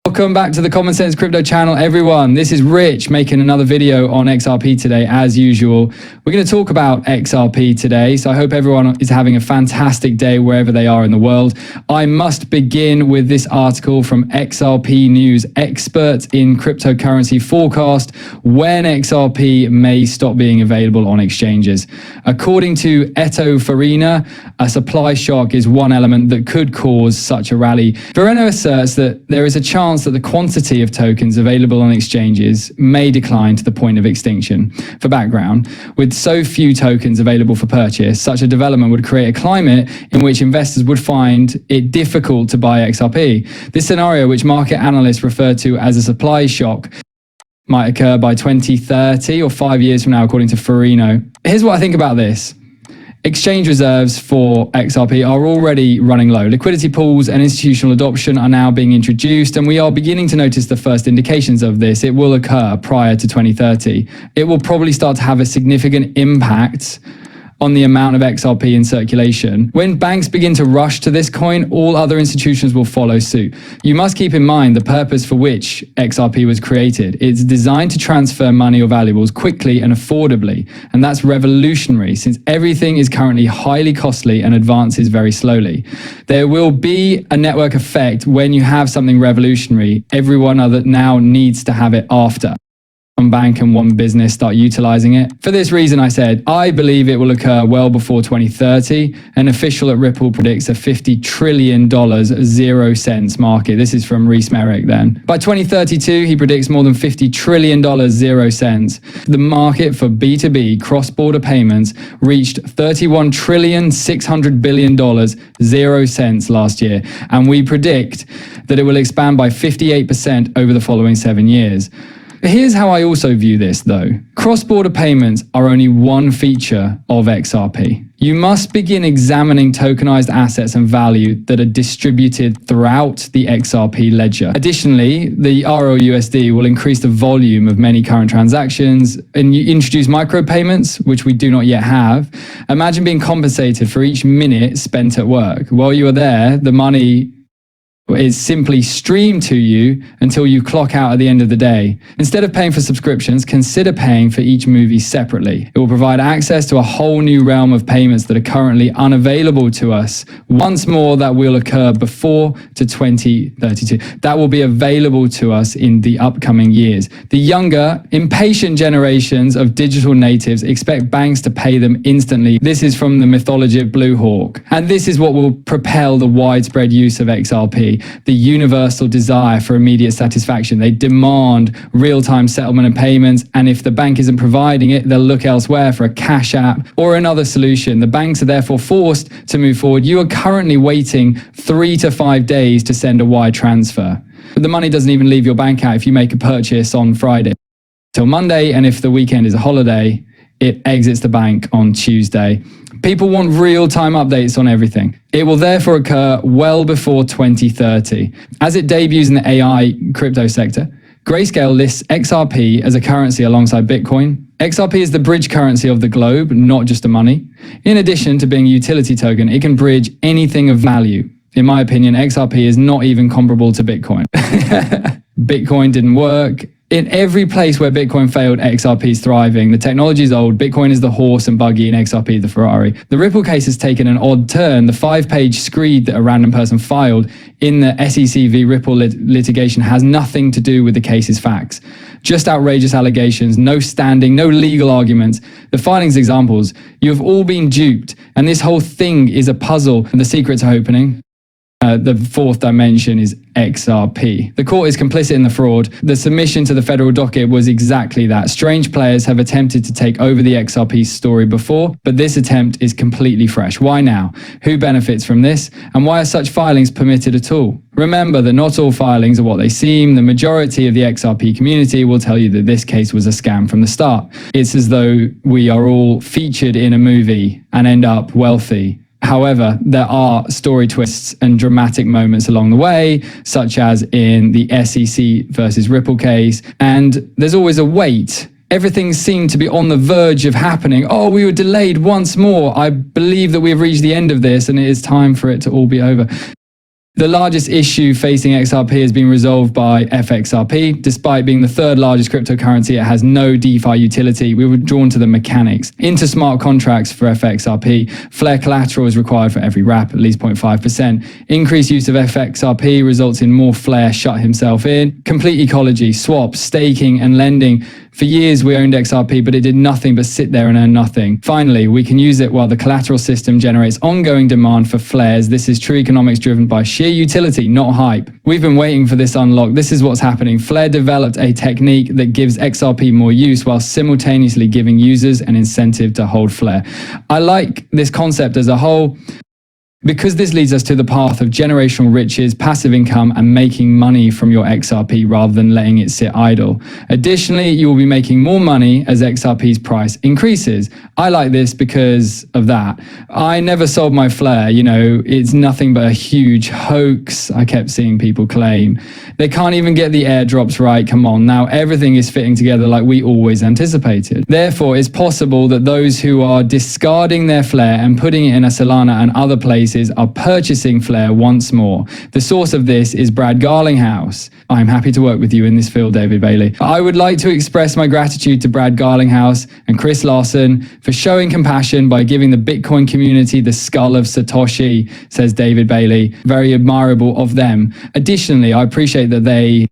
Welcome back to the Common Sense Crypto channel, everyone. This is Rich making another video on XRP today, as usual. We're going to talk about XRP today, so I hope everyone is having a fantastic day wherever they are in the world. I must begin with this article from XRP News. Experts in cryptocurrency forecast when XRP may stop being available on exchanges. According to Eto Farina, a supply shock is one element that could cause such a rally. Farina asserts that there is a chance that the quantity of tokens available on exchanges may decline to the point of extinction. For background, with so few tokens available for purchase, such a development would create a climate in which investors would find it difficult to buy XRP. This scenario, which market analysts refer to as a supply shock, might occur by 2030 or 5 years from now, according to Farino. Here's what I think about this. Exchange reserves for XRP are already running low. Liquidity pools and institutional adoption are now being introduced, and we are beginning to notice the first indications of this. It will occur prior to 2030. It will probably start to have a significant impact on the amount of XRP in circulation. When banks begin to rush to this coin, all other institutions will follow suit. You must keep in mind the purpose for which XRP was created. It's designed to transfer money or valuables quickly and affordably, and that's revolutionary since everything is currently highly costly and advances very slowly. There will be a network effect when you have something revolutionary. Everyone other now needs to have it after. One bank and one business start utilizing it. For this reason, I said, I believe it will occur well before 2030. An official at Ripple predicts a $50 trillion 0 cents market. This is from Reese Merrick then. By 2032, he predicts more than $50 trillion 0 cents. The market for B2B cross-border payments reached $31 trillion 600 billion 0 cents last year. And we predict that it will expand by 58% over the following 7 years. Here's how I also view this though. Cross-border payments are only one feature of XRP. You must begin examining tokenized assets and value that are distributed throughout the XRP ledger. Additionally, the ROUSD will increase the volume of many current transactions and you introduce micropayments, which we do not yet have. Imagine being compensated for each minute spent at work. While you are there, the money is simply streamed to you until you clock out at the end of the day. Instead of paying for subscriptions, consider paying for each movie separately. It will provide access to a whole new realm of payments that are currently unavailable to us. Once more, that will occur before to 2032. That will be available to us in the upcoming years. The younger, impatient generations of digital natives expect banks to pay them instantly. This is from the mythology of Blue Hawk. And this is what will propel the widespread use of XRP. The universal desire for immediate satisfaction. They demand real-time settlement and payments, and if the bank isn't providing it, they'll look elsewhere for a cash app or another solution. The banks are therefore forced to move forward. You are currently waiting 3 to 5 days to send a wire transfer. But the money doesn't even leave your bank account if you make a purchase on Friday till Monday, and if the weekend is a holiday, it exits the bank on Tuesday. People want real-time updates on everything. It will therefore occur well before 2030. As it debuts in the AI crypto sector, Grayscale lists XRP as a currency alongside Bitcoin. XRP is the bridge currency of the globe, not just a money. In addition to being a utility token, it can bridge anything of value. In my opinion, XRP is not even comparable to Bitcoin. Bitcoin didn't work. In every place where Bitcoin failed, XRP is thriving. The technology is old. Bitcoin is the horse and buggy and XRP the Ferrari. The Ripple case has taken an odd turn. The 5-page screed that a random person filed in the SEC v Ripple litigation has nothing to do with the case's facts. Just outrageous allegations, no standing, no legal arguments. The filing's examples. You have all been duped, and this whole thing is a puzzle, and the secrets are opening. The fourth dimension is XRP. The court is complicit in the fraud. The submission to the federal docket was exactly that. Strange players have attempted to take over the XRP story before, but this attempt is completely fresh. Why now? Who benefits from this? And why are such filings permitted at all? Remember that not all filings are what they seem. The majority of the XRP community will tell you that this case was a scam from the start. It's as though we are all featured in a movie and end up wealthy. However, there are story twists and dramatic moments along the way, such as in the SEC versus Ripple case, and there's always a wait. Everything seemed to be on the verge of happening. Oh, we were delayed once more. I believe that we have reached the end of this and it is time for it to all be over. The largest issue facing XRP has been resolved by FXRP. Despite being the third largest cryptocurrency, it has no DeFi utility. We were drawn to the mechanics. Into smart contracts for FXRP. Flare collateral is required for every wrap, at least 0.5%. Increased use of FXRP results in more Flare shut himself in. Complete ecology, swaps, staking, and lending. For years, we owned XRP, but it did nothing but sit there and earn nothing. Finally, we can use it while the collateral system generates ongoing demand for flares. This is true economics driven by sheer utility, not hype. We've been waiting for this unlock. This is what's happening. Flare developed a technique that gives XRP more use while simultaneously giving users an incentive to hold Flare. I like this concept as a whole, because this leads us to the path of generational riches, passive income, and making money from your XRP rather than letting it sit idle. Additionally, you will be making more money as XRP's price increases. I like this because of that. I never sold my Flare. It's nothing but a huge hoax, I kept seeing people claim. They can't even get the airdrops right. Come on, now everything is fitting together like we always anticipated. Therefore, it's possible that those who are discarding their Flare and putting it in a Solana and other places are purchasing Flare once more. The source of this is Brad Garlinghouse. I'm happy to work with you in this field, David Bailey. I would like to express my gratitude to Brad Garlinghouse and Chris Larson for showing compassion by giving the Bitcoin community the skull of Satoshi, says David Bailey. Very admirable of them. Additionally, I appreciate that they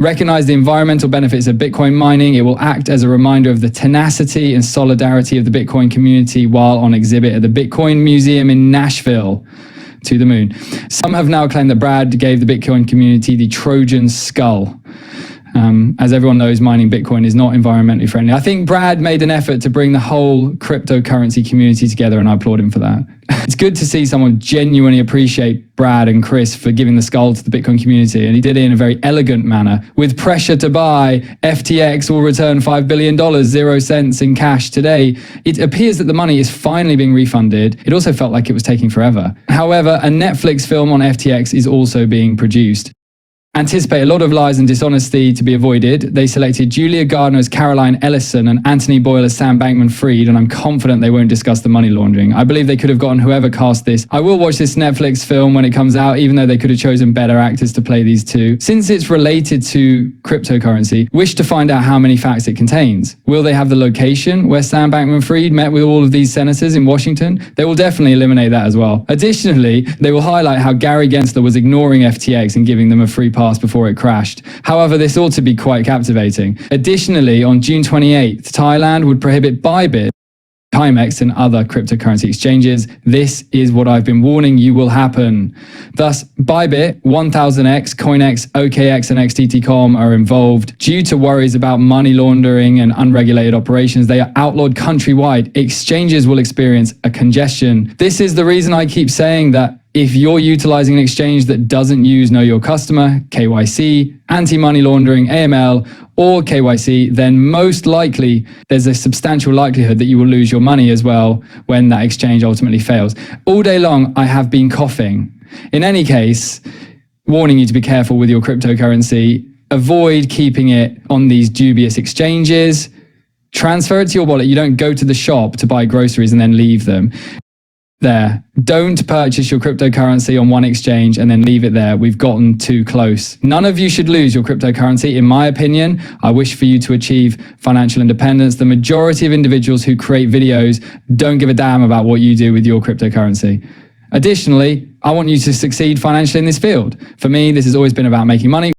recognize the environmental benefits of Bitcoin mining. It will act as a reminder of the tenacity and solidarity of the Bitcoin community while on exhibit at the Bitcoin Museum in Nashville. To the moon. Some have now claimed that Brad gave the Bitcoin community the Trojan skull. As everyone knows, mining Bitcoin is not environmentally friendly. I think Brad made an effort to bring the whole cryptocurrency community together, and I applaud him for that. It's good to see someone genuinely appreciate Brad and Chris for giving the skull to the Bitcoin community, and he did it in a very elegant manner. With pressure to buy, FTX will return $5 billion, 0 cents in cash today. It appears that the money is finally being refunded. It also felt like it was taking forever. However, a Netflix film on FTX is also being produced. Anticipate a lot of lies and dishonesty to be avoided. They selected Julia Gardner as Caroline Ellison and Anthony Boyle as Sam Bankman-Fried, and I'm confident they won't discuss the money laundering. I believe they could have gotten whoever cast this. I will watch this Netflix film when it comes out, even though they could have chosen better actors to play these two. Since it's related to cryptocurrency, wish to find out how many facts it contains. Will they have the location where Sam Bankman-Fried met with all of these senators in Washington? They will definitely eliminate that as well. Additionally, they will highlight how Gary Gensler was ignoring FTX and giving them a free pass before it crashed. However, this ought to be quite captivating. Additionally, on June 28th, Thailand would prohibit Bybit, Timex, and other cryptocurrency exchanges. This is what I've been warning you will happen. Thus, Bybit, 1000X, CoinX, OKX, and XTT.com are involved. Due to worries about money laundering and unregulated operations, they are outlawed countrywide. Exchanges will experience a congestion. This is the reason I keep saying that if you're utilizing an exchange that doesn't use Know Your Customer, KYC, anti-money laundering, AML, or KYC, then most likely there's a substantial likelihood that you will lose your money as well when that exchange ultimately fails. All day long, I have been coughing. In any case, warning you to be careful with your cryptocurrency. Avoid keeping it on these dubious exchanges. Transfer it to your wallet. You don't go to the shop to buy groceries and then leave them there. Don't purchase your cryptocurrency on one exchange and then leave it there. We've gotten too close. None of you should lose your cryptocurrency. In my opinion, I wish for you to achieve financial independence. The majority of individuals who create videos don't give a damn about what you do with your cryptocurrency. Additionally, I want you to succeed financially in this field. For me, this has always been about making money.